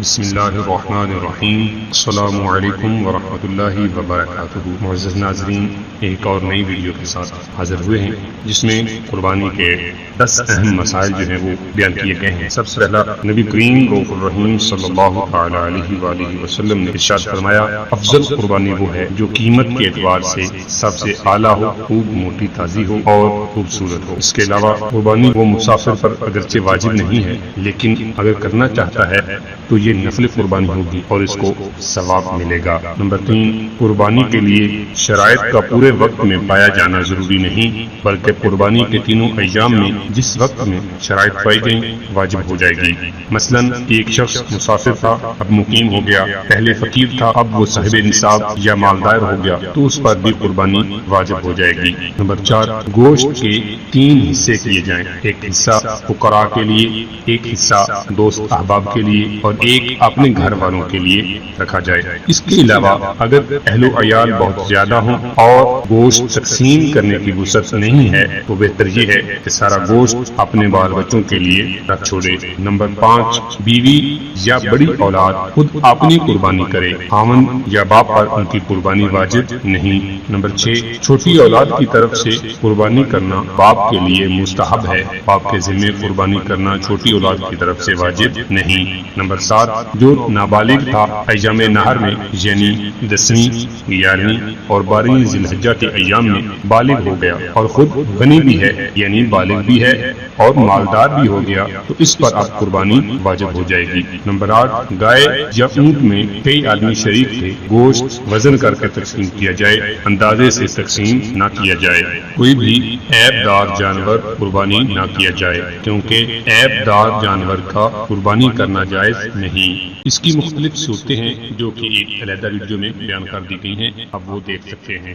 بسم اللہ الرحمن الرحیم۔ السلام علیکم ورحمۃ اللہ وبرکاتہ۔ معزز ناظرین، ایک اور نئی ویڈیو کے ساتھ حاضر ہوئے ہیں جس میں قربانی کے 10 اہم مسائل جو ہیں وہ بیان کیے گئے ہیں۔ سب سے پہلا نبی کریم رؤوف الرحیم صلی اللہ تعالی علیہ وآلہ وسلم نے ارشاد فرمایا، افضل قربانی وہ ہے جو قیمت کے اعتبار سے سب سے اعلیٰ ہو، خوب موٹی تازی ہو اور خوبصورت ہو۔ اس کے علاوہ قربانی وہ مسافر پر اگرچہ واجب نہیں ہے، لیکن اگر کرنا چاہتا ہے تو یہ نفل قربانی ہوگی اور اس کو ثواب ملے گا۔ نمبر 3، قربانی کے لیے شرائط کا پورے وقت میں پایا جانا ضروری نہیں، بلکہ قربانی کے تینوں ایام میں جس وقت میں شرائط پائی گئیں واجب ہو جائے گی۔ مثلا ایک شخص مسافر تھا، اب مقیم ہو گیا، پہلے فقیر تھا، اب وہ صاحب نصاب یا مالدار ہو گیا تو اس پر بھی قربانی واجب ہو جائے گی۔ نمبر 4، گوشت کے 3 حصے کیے جائیں، ایک حصہ فقراء کے لیے، ایک حصہ دوست احباب کے لیے اور ایک اپنے گھر والوں کے لیے رکھا جائے۔ اس کے علاوہ اگر اہل و عیال بہت زیادہ ہوں اور گوشت تقسیم کرنے کی وسعت نہیں ہے تو بہتر یہ ہے کہ سارا گوشت اپنے بال بچوں کے لیے رکھ چھوڑے۔ نمبر 5، بیوی یا بڑی اولاد خود اپنی قربانی کرے، خاوند یا باپ پر ان کی قربانی واجب نہیں۔ نمبر 6، چھوٹی اولاد کی طرف سے قربانی کرنا باپ کے لیے مستحب ہے، باپ کے ذمہ قربانی کرنا چھوٹی اولاد کی طرف سے واجب نہیں۔ نمبر 7، جو نابالغ تھا ایام نہر میں یعنی 10ویں، 11ویں اور 12ویں ذی الحجہ کے ایام میں بالغ ہو گیا اور خود غنی بھی ہے یعنی بالغ بھی ہے اور مالدار بھی ہو گیا تو اس پر اب قربانی واجب ہو جائے گی۔ نمبر 8، گائے یا اونٹ میں کئی آدمی شریک تھے، گوشت وزن کر کے تقسیم کیا جائے، اندازے سے تقسیم نہ کیا جائے۔ کوئی بھی عیب دار جانور قربانی نہ کیا جائے کیونکہ عیب دار جانور کا قربانی کرنا جائز نہیں۔ اس کی مختلف صورتیں ہیں جو کہ ایک علیحدہ ویڈیو میں بیان کر دی گئی ہیں، اب وہ دیکھ سکتے ہیں۔